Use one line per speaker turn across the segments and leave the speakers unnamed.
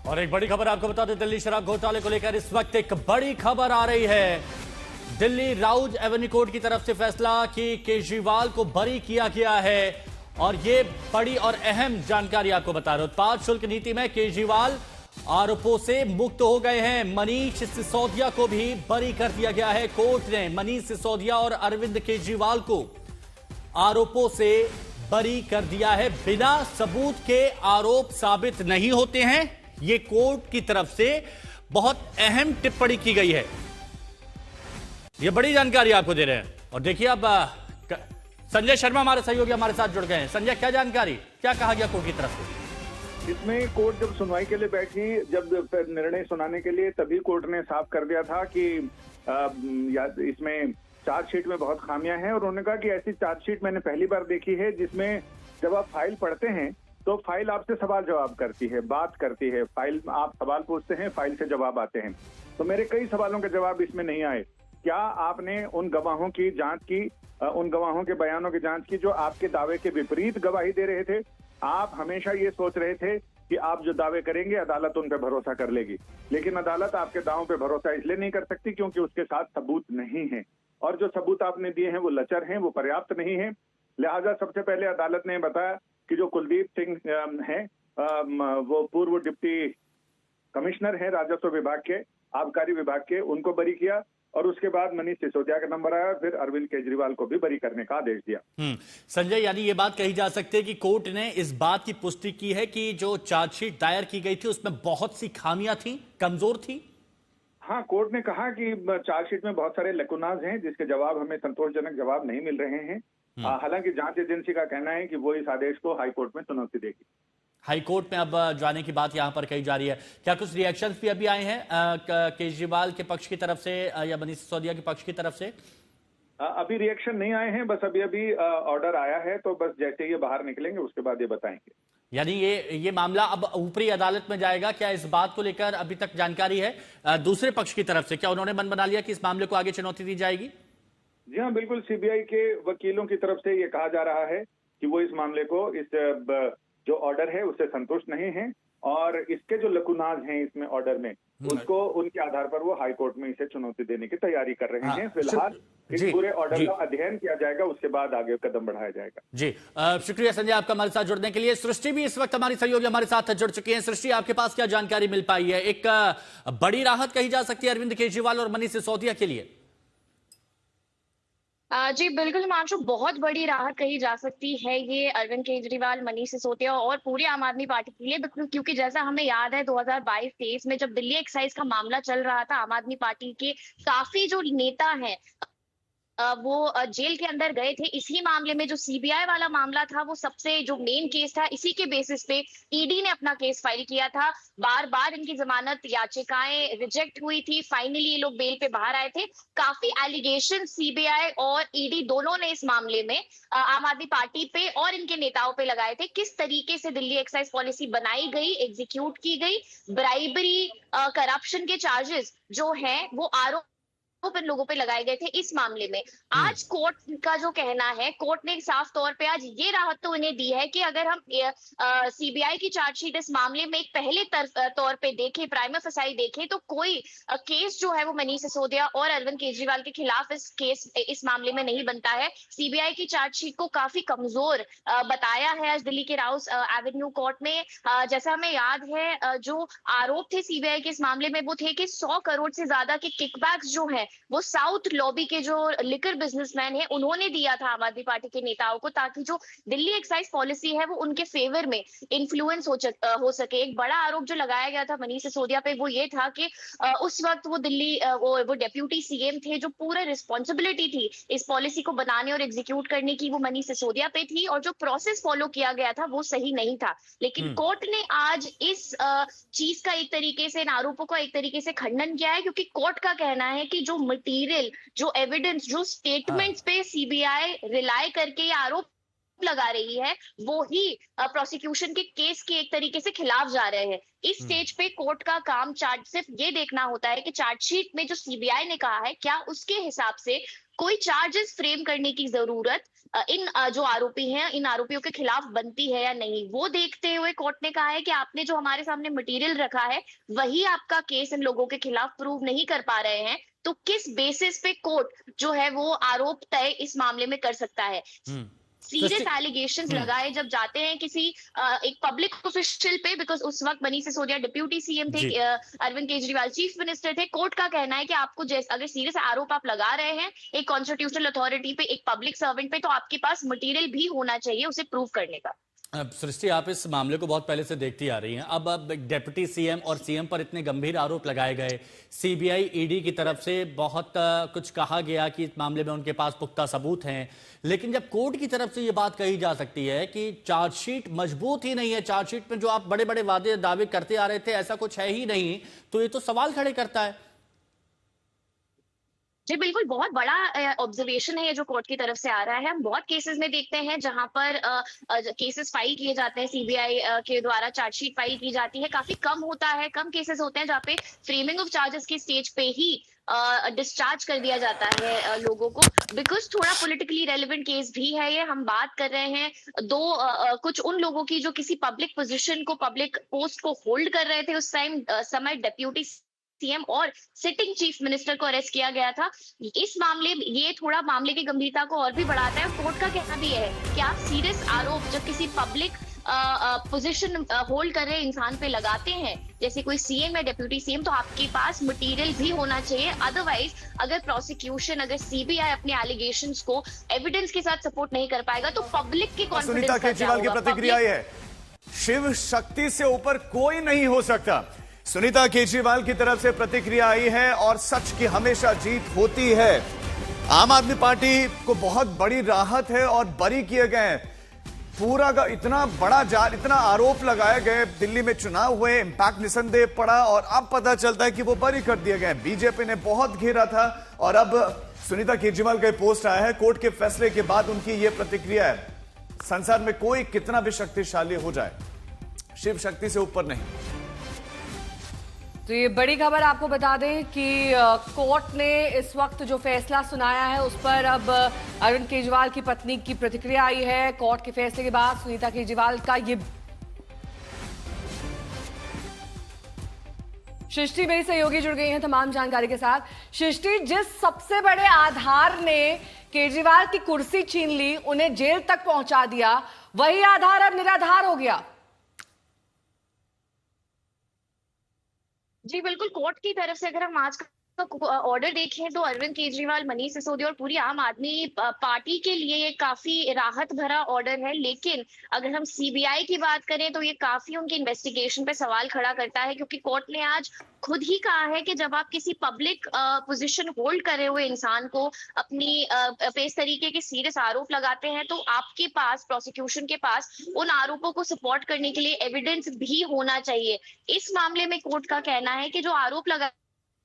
और एक बड़ी खबर आपको बता दें, दिल्ली शराब घोटाले को लेकर इस वक्त एक बड़ी खबर आ रही है। दिल्ली राउज एवेन्यू कोर्ट की तरफ से फैसला कि केजरीवाल को बरी किया गया है। और ये बड़ी और अहम जानकारी आपको बता रहे हो। उत्पाद शुल्क नीति में केजरीवाल आरोपों से मुक्त हो गए हैं। मनीष सिसोदिया को भी बरी कर दिया गया है। कोर्ट ने मनीष सिसोदिया और अरविंद केजरीवाल को आरोपों से बरी कर दिया है। बिना सबूत के आरोप साबित नहीं होते हैं, ये कोर्ट की तरफ से बहुत अहम टिप्पणी की गई है। ये बड़ी जानकारी आपको दे रहे हैं। और देखिए अब संजय शर्मा हमारे सहयोगी हमारे साथ जुड़ गए हैं। संजय, क्या जानकारी, क्या कहा गया कोर्ट की तरफ से?
इसमें कोर्ट जब सुनवाई के लिए बैठी, जब निर्णय सुनाने के लिए, तभी कोर्ट ने साफ कर दिया था कि इसमें चार्जशीट में बहुत खामियां हैं। और उन्होंने कहा कि ऐसी चार्जशीट मैंने पहली बार देखी है जिसमें जब आप फाइल पढ़ते हैं तो फाइल आपसे सवाल जवाब करती है, बात करती है। फाइल आप सवाल पूछते हैं, फाइल से जवाब आते हैं। तो मेरे कई सवालों के जवाब इसमें नहीं आए। क्या आपने उन गवाहों की जांच की, उन गवाहों के बयानों की जांच की जो आपके दावे के विपरीत गवाही दे रहे थे? आप हमेशा ये सोच रहे थे कि आप जो दावे करेंगे अदालत उन पर भरोसा कर लेगी, लेकिन अदालत आपके दावों पे भरोसा इसलिए नहीं कर सकती क्योंकि उसके साथ सबूत नहीं है। और जो सबूत आपने दिए हैं वो लचर हैं, वो पर्याप्त नहीं है। लिहाजा सबसे पहले अदालत ने बताया कि जो कुलदीप सिंह हैं, वो पूर्व डिप्टी कमिश्नर हैं राजस्व विभाग के, आबकारी विभाग के, उनको बरी किया। और उसके बाद मनीष सिसोदिया का नंबर आया, फिर अरविंद केजरीवाल को भी बरी करने का आदेश दिया।
संजय, यानी ये बात कही जा सकती है कि कोर्ट ने इस बात की पुष्टि की है कि जो चार्जशीट दायर की गई थी उसमें बहुत सी खामियां थी, कमजोर थी।
हाँ, कोर्ट ने कहा कि चार्जशीट में बहुत सारे लेकुनाज हैं जिसके जवाब हमें संतोषजनक जवाब नहीं मिल रहे हैं। हालांकि जांच एजेंसी का कहना है कि वो इस आदेश को हाईकोर्ट में चुनौती देगी।
हाईकोर्ट में अब जाने की बात यहां पर कही जा रही है। क्या कुछ रिएक्शंस भी अभी आए हैं केजरीवाल के पक्ष की तरफ से या मनीष सिसोदिया के पक्ष की तरफ से?
अभी रिएक्शन नहीं आए हैं, बस अभी ऑर्डर आया है, तो बस जैसे ये बाहर निकलेंगे उसके बाद ये बताएंगे।
यानी ये मामला अब ऊपरी अदालत में जाएगा। क्या इस बात को लेकर अभी तक जानकारी है दूसरे पक्ष की तरफ से? क्या उन्होंने मन बना लिया कि इस मामले को आगे चुनौती दी जाएगी?
जी हाँ, बिल्कुल। सीबीआई के वकीलों की तरफ से ये कहा जा रहा है कि वो इस मामले को, इस जो ऑर्डर है उससे संतुष्ट नहीं है और इसके जो लकुनाज हैं इसमें ऑर्डर में, उसको उनके आधार पर वो हाई कोर्ट में इसे चुनौती देने की तैयारी कर रहे हैं। फिलहाल इस पूरे ऑर्डर का अध्ययन किया जाएगा, उसके बाद आगे कदम बढ़ाया जाएगा।
जी, शुक्रिया संजय आपका हमारे साथ जुड़ने के लिए। सृष्टि भी इस वक्त हमारी सहयोगी हमारे साथ जुड़ चुकी है। सृष्टि, आपके पास क्या जानकारी मिल पाई है? एक बड़ी राहत कही जा सकती है अरविंद केजरीवाल और मनीष सिसोदिया के लिए।
जी बिल्कुल हिमांशु, बहुत बड़ी राहत कही जा सकती है ये अरविंद केजरीवाल, मनीष सिसोदिया और पूरी आम आदमी पार्टी के लिए, क्योंकि जैसा हमें याद है 2022-23 में जब दिल्ली एक्साइज का मामला चल रहा था, आम आदमी पार्टी के काफी जो नेता हैं वो जेल के अंदर गए थे। इसी मामले में जो सीबीआई वाला मामला था वो सबसे जो मेन केस था, इसी के बेसिस पे ईडी ने अपना केस फाइल किया था। बार बार इनकी जमानत याचिकाएं रिजेक्ट हुई थी, फाइनली ये लोग बेल पे बाहर आए थे। काफी एलिगेशन सीबीआई और ईडी दोनों ने इस मामले में आम आदमी पार्टी पे और इनके नेताओं पे लगाए थे। किस तरीके से दिल्ली एक्साइज पॉलिसी बनाई गई, एग्जीक्यूट की गई, ब्राइबरी, करप्शन के चार्जेस जो है वो आरोप इन लोगों पे लगाए गए थे इस मामले में। आज कोर्ट का जो कहना है, कोर्ट ने साफ तौर पे आज ये राहत तो इन्हें दी है कि अगर हम सीबीआई की चार्जशीट इस मामले में एक पहले तौर पे देखें, प्राइमा फसाई देखें, तो कोई केस जो है वो मनीष सिसोदिया और अरविंद केजरीवाल के खिलाफ इस मामले में नहीं बनता है। सीबीआई की चार्जशीट को काफी कमजोर बताया है आज दिल्ली के राउस एवेन्यू कोर्ट ने। जैसा हमें याद है जो आरोप थे सीबीआई के इस मामले में वो थे कि 100 करोड़ से ज्यादा के किकबैक्स जो है वो साउथ लॉबी के जो लिकर बिजनेसमैन हैं उन्होंने दिया था आम आदमी पार्टी के नेताओं को, ताकि जो दिल्ली एक्साइज पॉलिसी है वो उनके फेवर में इन्फ्लुएंस हो सके। एक बड़ा आरोप जो लगाया गया था मनीष सिसोदिया पे वो ये था कि उस वक्त वो दिल्ली वो डेप्यूटी सीएम थे, जो पूरा रिस्पॉन्सिबिलिटी थी इस पॉलिसी को बनाने और एग्जीक्यूट करने की वो मनीष सिसोदिया पे थी, और जो प्रोसेस फॉलो किया गया था वो सही नहीं था। लेकिन कोर्ट ने आज इस चीज का एक तरीके से, इन आरोपों का एक तरीके से खंडन किया है, क्योंकि कोर्ट का कहना है कि जो मटेरियल, जो एविडेंस, जो स्टेटमेंट्स पे सीबीआई रिलाई करके ये आरोप लगा रही है वो ही प्रोसिक्यूशन के केस के एक तरीके से खिलाफ जा रहे हैं। इस स्टेज पे कोर्ट का काम सिर्फ ये देखना होता है कि चार्जशीट में जो सीबीआई ने कहा है क्या उसके हिसाब से कोई चार्जेस फ्रेम करने की जरूरत इन जो आरोपी हैं इन आरोपियों के खिलाफ बनती है या नहीं, वो देखते हुए कोर्ट ने कहा है कि आपने जो हमारे सामने मटेरियल रखा है वही आपका केस इन लोगों के खिलाफ प्रूव नहीं कर पा रहे हैं, तो किस बेसिस पे कोर्ट जो है वो आरोप तय इस मामले में कर सकता है। सीरियस एलिगेशंस लगाए जब जाते हैं किसी एक पब्लिक ऑफिशियल पे, बिकॉज उस वक्त मनीष सिसोदिया डिप्यूटी सीएम थे, अरविंद केजरीवाल चीफ मिनिस्टर थे। कोर्ट का कहना है कि आपको जैसे अगर सीरियस आरोप आप लगा रहे हैं एक कॉन्स्टिट्यूशनल अथॉरिटी पे, एक पब्लिक सर्वेंट पे, तो आपके पास मटेरियल भी होना चाहिए उसे प्रूव करने का।
अब सृष्टि, आप इस मामले को बहुत पहले से देखती आ रही हैं। अब डिप्टी सीएम और सीएम पर इतने गंभीर आरोप लगाए गए, सीबीआई ईडी की तरफ से बहुत कुछ कहा गया कि इस मामले में उनके पास पुख्ता सबूत हैं, लेकिन जब कोर्ट की तरफ से ये बात कही जा सकती है कि चार्जशीट मजबूत ही नहीं है, चार्जशीट में जो आप बड़े बड़े वादे दावे करते आ रहे थे ऐसा कुछ है ही नहीं, तो ये तो सवाल खड़े करता है।
जी बिल्कुल, बहुत बड़ा ऑब्जर्वेशन है ये जो कोर्ट की तरफ से आ रहा है। हम बहुत केसेस में देखते हैं जहां पर केसेस फाइल किए जाते हैं, सीबीआई के द्वारा चार्जशीट फाइल की जाती है, काफी कम होता है, कम केसेस होते हैं जहाँ पे फ्रेमिंग ऑफ चार्जेस की स्टेज पे ही डिस्चार्ज कर दिया जाता है लोगों को, बिकॉज थोड़ा पॉलिटिकली रेलिवेंट केस भी है ये। हम बात कर रहे हैं कुछ उन लोगों की जो किसी पब्लिक पोजीशन को, पब्लिक पोस्ट को होल्ड कर रहे थे उस समय डिप्यूटी सीएम और सिटिंग चीफ मिनिस्टर को अरेस्ट किया गया था। इस मामले ये थोड़ा मामले की गंभीरता को और भी बढ़ाता है। कोर्ट का कहना भी है कि आप सीरियस आरोप जब किसी पब्लिक पोजीशन होल्ड कर रहे इंसान पे लगाते हैं, जैसे कोई सीएम या डिप्यूटी सीएम, तो आपके पास मटेरियल भी होना चाहिए। अदरवाइज अगर प्रोसिक्यूशन, अगर सीबीआई अपने एलिगेशंस को एविडेंस के साथ सपोर्ट नहीं कर पाएगा तो पब्लिक के कॉन्फिडेंस
सुनीता केजरीवाल की प्रतिक्रिया है, शिव शक्ति से ऊपर कोई नहीं हो सकता। सुनीता केजरीवाल की तरफ से प्रतिक्रिया आई है और सच की हमेशा जीत होती है। आम आदमी पार्टी को बहुत बड़ी राहत है और बरी किए गए हैं। पूरा का इतना बड़ा जाल, इतना आरोप लगाए गए, दिल्ली में चुनाव हुए, इंपैक्ट निसंदेह पड़ा और अब पता चलता है कि वो बरी कर दिए गए। बीजेपी ने बहुत घेरा था और अब सुनीता केजरीवाल का पोस्ट आया है। कोर्ट के फैसले के बाद उनकी ये प्रतिक्रिया है, संसार में कोई कितना भी शक्तिशाली हो जाए, शिव शक्ति से ऊपर नहीं।
तो ये बड़ी खबर आपको बता दें कि कोर्ट ने इस वक्त जो फैसला सुनाया है उस पर अब अरविंद केजरीवाल की पत्नी की प्रतिक्रिया आई है। कोर्ट के फैसले के बाद सुनीता केजरीवाल का ये सृष्टि मेरी सहयोगी जुड़ गई हैं तमाम जानकारी के साथ। सृष्टि, जिस सबसे बड़े आधार ने केजरीवाल की कुर्सी छीन ली, उन्हें जेल तक पहुंचा दिया, वही आधार अब निराधार हो गया।
जी बिल्कुल, कोर्ट की तरफ से अगर हम आज का ऑर्डर देखें तो अरविंद केजरीवाल, मनीष सिसोदिया और पूरी आम आदमी पार्टी के लिए ये काफी राहत भरा ऑर्डर है। लेकिन अगर हम सीबीआई की बात करें तो ये काफी उनकी इन्वेस्टिगेशन पे सवाल खड़ा करता है, क्योंकि कोर्ट ने आज खुद ही कहा है कि जब आप किसी पब्लिक पोजीशन होल्ड करे हुए इंसान को अपनी पे इस तरीके के सीरियस आरोप लगाते हैं तो आपके पास, प्रोसिक्यूशन के पास, उन आरोपों को सपोर्ट करने के लिए एविडेंस भी होना चाहिए। इस मामले में कोर्ट का कहना है कि जो आरोप लगाए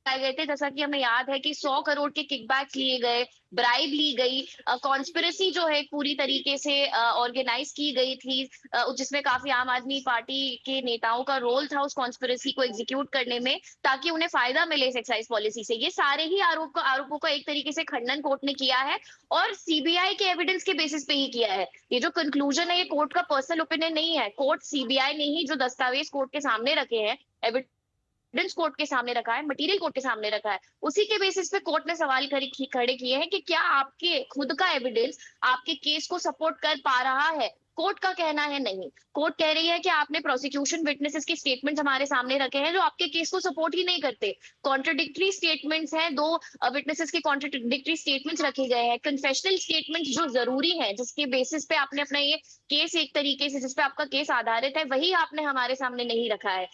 गए थे, जैसा कि हमें याद है कि 100 करोड़ के किकबैक्स लिए गए, ब्राइब ली गई, कॉन्स्पिरेसी जो है पूरी तरीके से ऑर्गेनाइज की गई थी, जिसमें काफी आम आदमी पार्टी के नेताओं का रोल था उस कॉन्स्पिरेसी को एग्जीक्यूट करने में, ताकि उन्हें फायदा मिले इस एक्साइज पॉलिसी से। ये सारे ही आरोपों का एक तरीके से खंडन कोर्ट ने किया है और सीबीआई के एविडेंस के बेसिस पे ही किया है। ये जो कंक्लूजन है ये कोर्ट का पर्सनल ओपिनियन नहीं है। कोर्ट, सीबीआई ने ही जो दस्तावेज कोर्ट के सामने रखे हैं, एविडेंस कोर्ट के सामने रखा है, मटेरियल कोर्ट के सामने रखा है, उसी के बेसिस पे कोर्ट ने सवाल खड़े किए हैं कि क्या आपके खुद का एविडेंस आपके केस को सपोर्ट कर पा रहा है। कोर्ट का कहना है नहीं। कोर्ट कह रही है कि आपने प्रोसिक्यूशन विटनेसेस के स्टेटमेंट्स हमारे सामने रखे हैं जो आपके केस को सपोर्ट ही नहीं करते। कॉन्ट्रडिक्टरी स्टेटमेंट्स हैं, 2 विटनेसेस के कॉन्ट्रडिक्टरी स्टेटमेंट्स रखे गए हैं, कन्फेशनल स्टेटमेंट्स जो जरूरी है, जिसके बेसिस पे आपने अपना ये केस, एक तरीके से जिस पे आपका केस आधारित है, वही आपने हमारे सामने नहीं रखा है।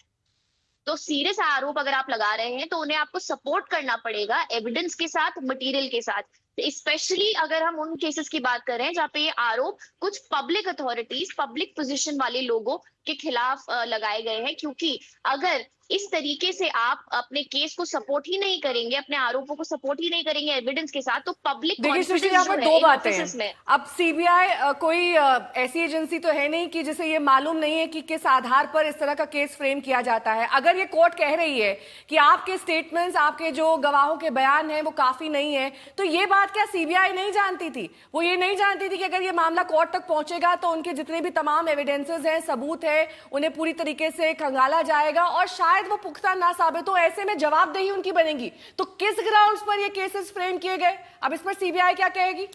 तो सीरियस आरोप अगर आप लगा रहे हैं तो उन्हें आपको सपोर्ट करना पड़ेगा एविडेंस के साथ, मटेरियल के साथ। स्पेशली अगर हम उन केसेस की बात करें जहाँ पे ये आरोप कुछ पब्लिक अथॉरिटीज, पब्लिक पोजीशन वाले लोगों के खिलाफ लगाए गए हैं, क्योंकि अगर इस तरीके से आप अपने केस को सपोर्ट ही नहीं करेंगे, अपने आरोपों को सपोर्ट ही नहीं करेंगे एविडेंस के साथ, तो पब्लिक
देखिए सुशील, यहाँ पर दो बातें हैं। अब सीबीआई कोई ऐसी एजेंसी तो है नहीं कि जिसे ये मालूम नहीं है कि किस आधार पर इस तरह का केस फ्रेम किया जाता है। अगर ये कोर्ट कह रही है कि आपके स्टेटमेंट्स, आपके जो गवाहों के बयान हैं वो काफी नहीं है, तो ये बात क्या सीबीआई नहीं जानती थी? वो ये नहीं जानती थी कि अगर ये मामला कोर्ट तक पहुंचेगा तो उनके जितने भी तमाम एविडेंसेस हैं, सबूत है, उन्हें पूरी तरीके से खंगाला जाएगा और शायद वो पुख्ता ना साबित हो, ऐसे में जवाबदेही उनकी बनेगी। तो किस ग्राउंड्स पर ये केसेस फ्रेम किए गए? अब इस पर सीबीआई क्या कहेगी?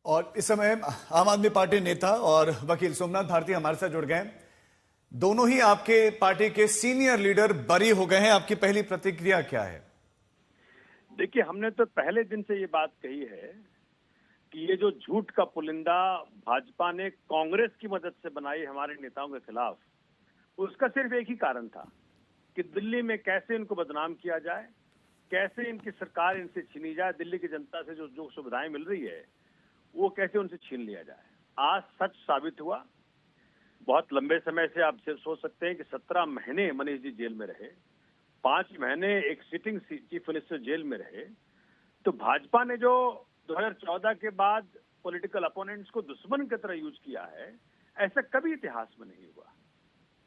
और इस समय आम आदमी पार्टी नेता और वकील सोमनाथ भारती हमारे साथ जुड़ गए हैं। दोनों ही आपके पार्टी के सीनियर लीडर बरी हो गए हैं, आपकी पहली प्रतिक्रिया क्या है?
देखिए, हमने तो पहले दिन से ये बात कही है कि ये जो झूठ का पुलिंदा भाजपा ने कांग्रेस की मदद से बनाई हमारे नेताओं के खिलाफ, उसका सिर्फ एक ही कारण था कि दिल्ली में कैसे इनको बदनाम किया जाए, कैसे इनकी सरकार इनसे छीनी जाए, दिल्ली की जनता से जो सुविधाएं मिल रही है वो कैसे उनसे छीन लिया जाए। आज सच साबित हुआ। बहुत लंबे समय से आप सिर्फ सोच सकते हैं कि 17 महीने मनीष जी जेल में रहे, 5 महीने एक सिटिंग चीफ मिनिस्टर जेल में रहे। तो भाजपा ने जो 2014 के बाद पॉलिटिकल अपोनेंट्स को दुश्मन की तरह यूज किया है, ऐसा कभी इतिहास में नहीं हुआ।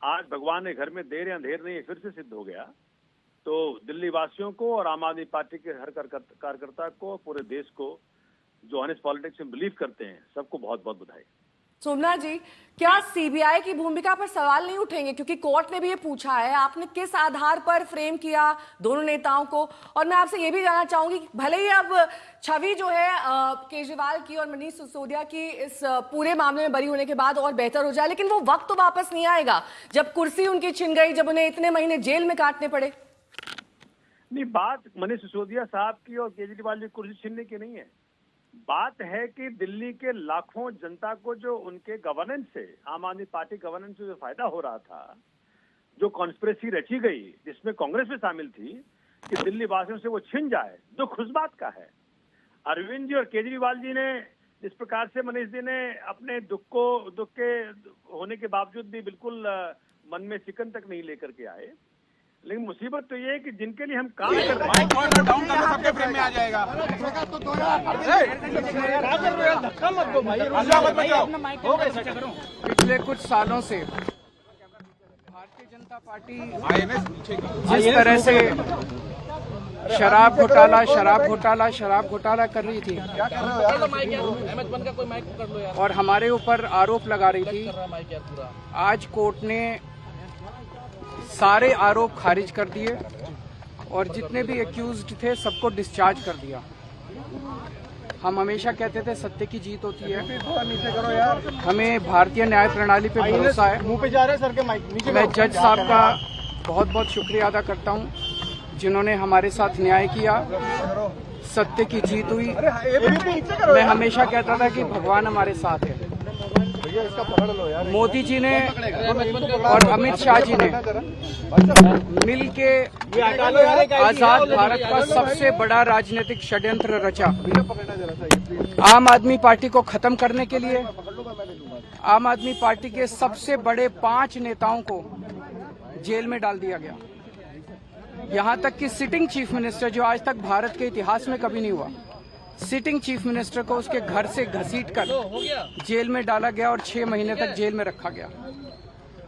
आज भगवान ने घर में देर या अंधेर नहीं, फिर से सिद्ध हो गया। तो दिल्ली वासियों को और आम आदमी पार्टी के हर कार्यकर्ता को, पूरे देश को जो ऑनेस्ट पॉलिटिक्स में बिलीव करते हैं, सबको बहुत बहुत बधाई।
सोमनाथ जी, क्या सीबीआई की भूमिका पर सवाल नहीं उठेंगे? क्योंकि कोर्ट ने भी ये पूछा है आपने किस आधार पर फ्रेम किया दोनों नेताओं को। और मैं आपसे ये भी जानना चाहूंगी, भले ही अब छवि जो है केजरीवाल की और मनीष सिसोदिया की इस पूरे मामले में बरी होने के बाद और बेहतर हो जाए, लेकिन वो वक्त तो वापस नहीं आएगा जब कुर्सी उनकी छिन गई, जब उन्हें इतने महीने जेल में काटने पड़े।
नहीं, बात मनीष सिसोदिया साहब की और केजरीवाल की कुर्सी छीनने की नहीं है। बात है कि दिल्ली के लाखों जनता को जो उनके गवर्नेंस से, आम आदमी पार्टी गवर्नेंस से जो फायदा हो रहा था, जो कॉन्स्पिरेसी रची गई जिसमें कांग्रेस भी शामिल थी कि दिल्ली वासियों से वो छिन जाए, दुख उस बात का है। अरविंद जी और केजरीवाल जी ने जिस प्रकार से मनीष जी ने अपने दुख के होने के बावजूद भी बिल्कुल मन में सिकन तक नहीं लेकर के आए। लेकिन मुसीबत तो ये है कि जिनके लिए हम काम कर रहे हैं, सबके फ्रेम में आ जाएगा।
पिछले कुछ सालों से भारतीय जनता पार्टी जिस तरह से शराब घोटाला कर रही थी और हमारे ऊपर आरोप लगा रही थी, आज कोर्ट ने सारे आरोप खारिज कर दिए और जितने भी एक्यूज्ड थे सबको डिस्चार्ज कर दिया। हम हमेशा कहते थे सत्य की जीत होती है, हमें भारतीय न्याय प्रणाली पे भरोसा है। मैं जज साहब का बहुत बहुत शुक्रिया अदा करता हूं जिन्होंने हमारे साथ न्याय किया, सत्य की जीत हुई। मैं हमेशा कहता था कि भगवान हमारे साथ है। मोदी जी ने और अमित शाह जी ने मिलके आजाद भारत का सबसे बड़ा राजनीतिक षड्यंत्र रचा। आम आदमी पार्टी को खत्म करने के लिए आम आदमी पार्टी के सबसे बड़े 5 नेताओं को जेल में डाल दिया गया। यहां तक कि सिटिंग चीफ मिनिस्टर, जो आज तक भारत के इतिहास में कभी नहीं हुआ, सिटिंग चीफ मिनिस्टर को उसके घर से घसीटकर जेल में डाला गया और 6 महीने तक जेल में रखा गया।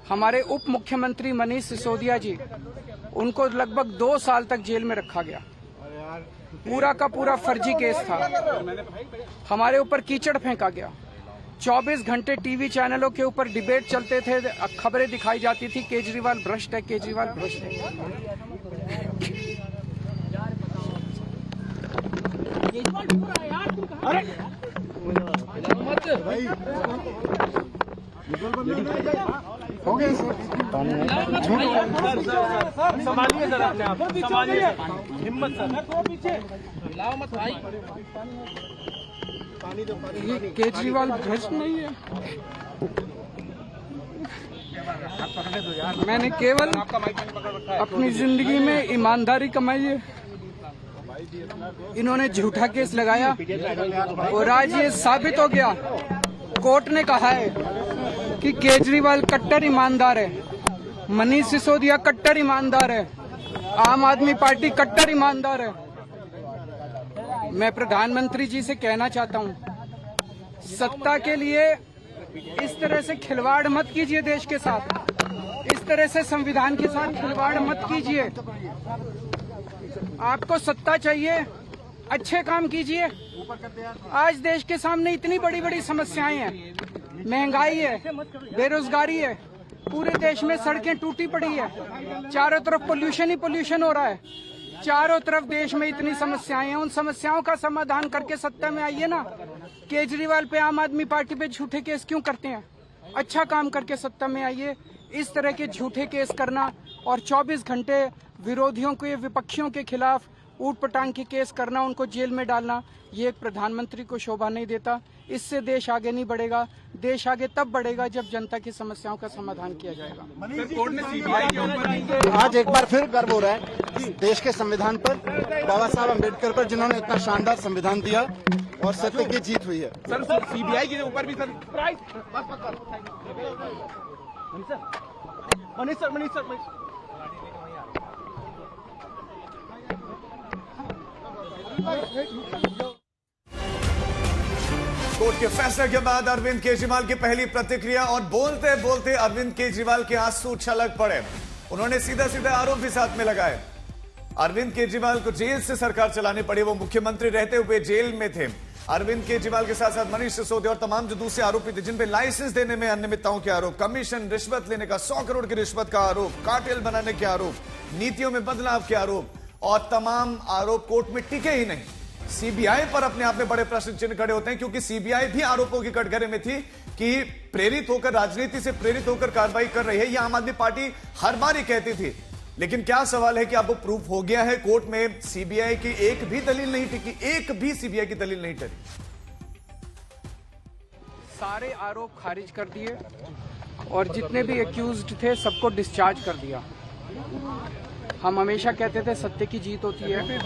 हमारे उप मुख्यमंत्री मनीष सिसोदिया जी, उनको लगभग 2 साल तक जेल में रखा गया। पूरा का पूरा फर्जी केस था। हमारे ऊपर कीचड़ फेंका गया। 24 घंटे टीवी चैनलों के ऊपर डिबेट चलते थे, खबरें दिखाई जाती थी केजरीवाल भ्रष्ट है, केजरीवाल भ्रष्ट है।
संभालिए सर, अपने आप संभालिए, हिम्मत सर, लाओ मत भाई।
केजरीवाल भ्रष्ट नहीं है। मैंने केवल अपनी जिंदगी में ईमानदारी कमाई है। इन्होंने झूठा केस लगाया और आज ये साबित हो गया। कोर्ट ने कहा है कि केजरीवाल कट्टर ईमानदार है, मनीष सिसोदिया कट्टर ईमानदार है, आम आदमी पार्टी कट्टर ईमानदार है। मैं प्रधानमंत्री जी से कहना चाहता हूं, सत्ता के लिए इस तरह से खिलवाड़ मत कीजिए देश के साथ, इस तरह से संविधान के साथ खिलवाड़ मत कीजिए। आपको सत्ता चाहिए, अच्छे काम कीजिए। आज देश के सामने इतनी बड़ी बड़ी समस्याएं हैं, महंगाई है, बेरोजगारी है, पूरे देश में सड़कें टूटी पड़ी है, चारों तरफ पोल्यूशन ही पोल्यूशन हो रहा है, चारों तरफ देश में इतनी समस्याएं हैं। उन समस्याओं का समाधान करके सत्ता में आइए ना। केजरीवाल पे, आम आदमी पार्टी पे झूठे केस क्यों करते हैं? अच्छा काम करके सत्ता में आइए। इस तरह के झूठे केस करना और 24 घंटे विरोधियों के, विपक्षियों के खिलाफ ऊट पटांग के केस करना, उनको जेल में डालना, ये एक प्रधानमंत्री को शोभा नहीं देता। इससे देश आगे नहीं बढ़ेगा। देश आगे तब बढ़ेगा जब जनता की समस्याओं का समाधान किया जाएगा।
आज एक बार फिर गर्व हो रहा है देश के संविधान पर, बाबा साहब अम्बेडकर पर, जिन्होंने इतना शानदार संविधान दिया और सत्य की जीत हुई है।
सर सीबीआई के ऊपर भी सर मनीष सर
कोर्ट के फैसले के बाद अरविंद केजरीवाल की पहली प्रतिक्रिया, और बोलते बोलते अरविंद केजरीवाल के आंसू छलक पड़े। उन्होंने सीधा सीधा आरोप भी साथ में लगाए। अरविंद केजरीवाल को जेल से सरकार चलानी पड़ी, वो मुख्यमंत्री रहते हुए जेल में थे। अरविंद केजरीवाल के साथ साथ मनीष सिसोदिया और तमाम जो दूसरे आरोपी थे, जिन पे लाइसेंस देने में अनियमितताओं के आरोप, कमीशन, रिश्वत लेने का 100 करोड़ की रिश्वत का आरोप, कार्टेल बनाने के आरोप, नीतियों में बदलाव के आरोप, और तमाम आरोप कोर्ट में टिके ही नहीं। सीबीआई पर अपने आप में बड़े प्रश्न चिन्ह खड़े होते हैं, क्योंकि सीबीआई भी आरोपों की कटघरे में थी कि प्रेरित होकर, राजनीति से प्रेरित होकर कार्रवाई कर रही है। यह आम आदमी पार्टी हर बार ही कहती थी, लेकिन क्या सवाल है कि अब वो प्रूफ हो गया है। कोर्ट में सीबीआई की एक भी दलील नहीं टिकी, एक भी सीबीआई की दलील नहीं टली।
सारे आरोप खारिज कर दिए और जितने भी एक्यूज्ड थे सबको डिस्चार्ज कर दिया। हम हमेशा कहते थे सत्य की जीत होती है,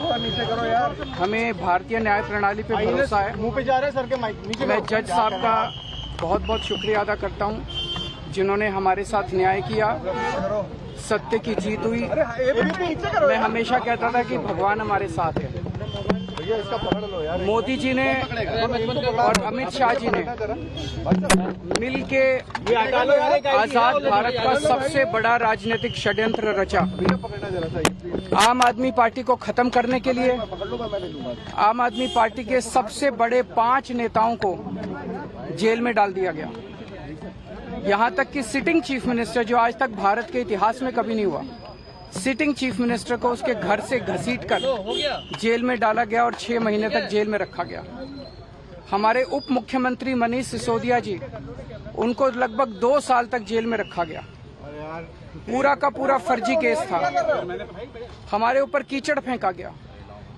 हमें भारतीय न्याय प्रणाली पे भरोसा है।
मुंह पे जा रहे हैं सर के माइक।
मैं जज साहब का बहुत बहुत शुक्रिया अदा करता हूं, जिन्होंने हमारे साथ न्याय किया, सत्य की जीत हुई। मैं हमेशा कहता था कि भगवान हमारे साथ है। मोदी जी ने और अमित शाह जी ने मिलके आजाद भारत का सबसे बड़ा राजनीतिक षड्यंत्र रचा। आम आदमी पार्टी को खत्म करने के लिए आम आदमी पार्टी के सबसे बड़े 5 नेताओं को जेल में डाल दिया गया। यहां तक कि सिटिंग चीफ मिनिस्टर, जो आज तक भारत के इतिहास में कभी नहीं हुआ, सिटिंग चीफ मिनिस्टर को उसके घर से घसीटकर जेल में डाला गया और 6 महीने तक जेल में रखा गया। हमारे उप मुख्यमंत्री मनीष सिसोदिया जी, उनको लगभग 2 साल तक जेल में रखा गया। पूरा का पूरा फर्जी केस था। हमारे ऊपर कीचड़ फेंका गया।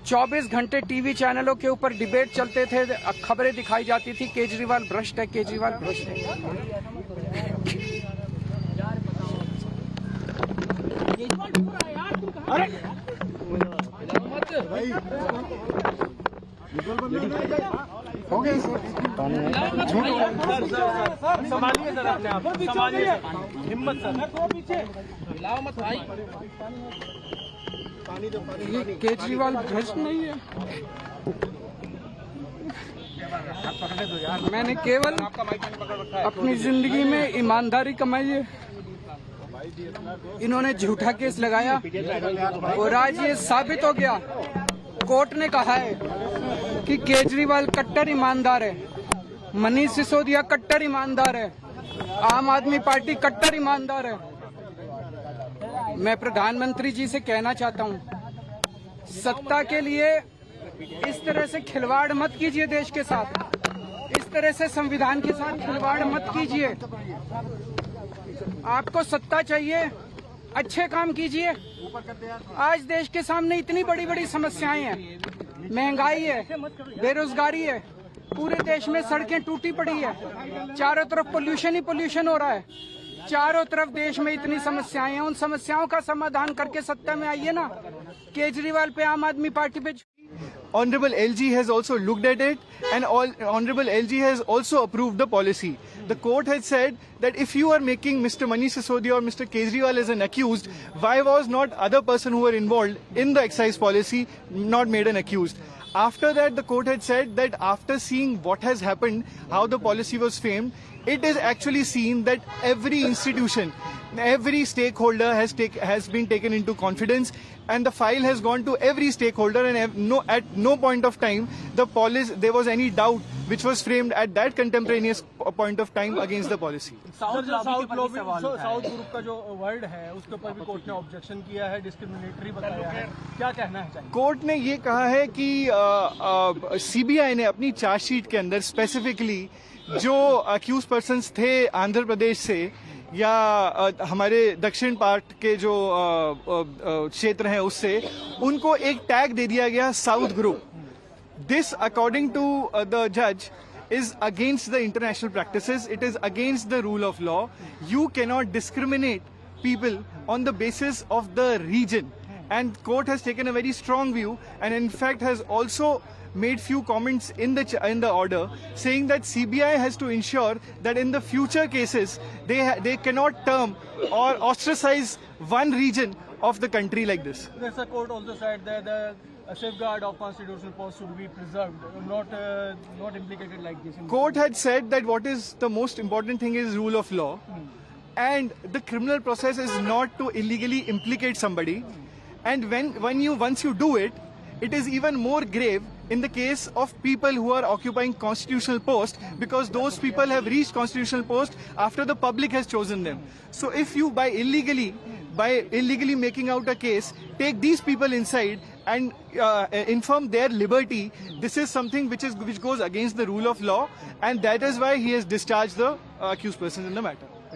24 घंटे टीवी चैनलों के ऊपर डिबेट चलते थे, खबरें दिखाई जाती थी, केजरीवाल भ्रष्ट है, केजरीवाल भ्रष्ट है।
संभालिए सर अपने आप, संभालिए, हिम्मत सर, पीछे लाओ मत भाई।
केजरीवाल भ्रष्ट नहीं है। मैंने केवल अपनी जिंदगी में ईमानदारी कमाई है। इन्होंने झूठा केस लगाया और आज ये साबित हो गया। कोर्ट ने कहा है कि केजरीवाल कट्टर ईमानदार है, मनीष सिसोदिया कट्टर ईमानदार है, आम आदमी पार्टी कट्टर ईमानदार है। मैं प्रधानमंत्री जी से कहना चाहता हूं, सत्ता के लिए इस तरह से खिलवाड़ मत कीजिए देश के साथ, इस तरह से संविधान के साथ खिलवाड़ मत कीजिए। आपको सत्ता चाहिए, अच्छे काम कीजिए। आज देश के सामने इतनी बड़ी बड़ी समस्याएं हैं, महंगाई है, बेरोजगारी है, पूरे देश में सड़कें टूटी पड़ी है, चारों तरफ पोल्यूशन ही पोल्यूशन हो रहा है, चारों तरफ देश में इतनी समस्याएं हैं। उन समस्याओं का समाधान करके सत्ता में आइए ना। केजरीवाल पे, आम आदमी पार्टी पे
Honorable LG has also looked at it, and Honorable LG has also approved the policy. The court had said that if you are making Mr. Manish Sisodia or Mr. Kejriwal as an accused, why was not other person who were involved in the excise policy not made an accused? After that, the court had said that after seeing what has happened, how the policy was framed, it is actually seen that every institution, every stakeholder has been taken into confidence, and the file has gone to every stakeholder, and at no point of time there was any doubt which was framed at that contemporaneous point of time against the policy.
South group का जो word है उसके ऊपर भी court ने objection किया है, discriminatory बताया है, क्या कहना है चाहिए?
कोर्ट ने ये कहा है कि सीबीआई ने अपनी चार्जशीट के अंदर स्पेसिफिकली जो अक्यूज पर्सन्स थे आंध्र प्रदेश से या हमारे दक्षिण पार्ट के जो क्षेत्र हैं उससे, उनको एक टैग दे दिया गया south group. This, according to the judge, is against the international practices. It is against the rule of law. You cannot discriminate people on the basis of the region. And court has taken a very strong view, and in fact has also made few comments in the order saying that CBI has to ensure that in the future cases they cannot term or ostracize one region of the country like this.
The court also said that a safeguard of constitutional post should be preserved, not implicated like this.
Court had said that what is the most important thing is rule of law, and the criminal process is not to illegally implicate somebody. And once you do it, it is even more grave in the case of people who are occupying constitutional posts, because those people have reached constitutional post after the public has chosen them. So if you by illegally making out a case, take these people inside and infirm their liberty, this is something which goes against the rule of law, and that is why he has discharged the accused person in the matter.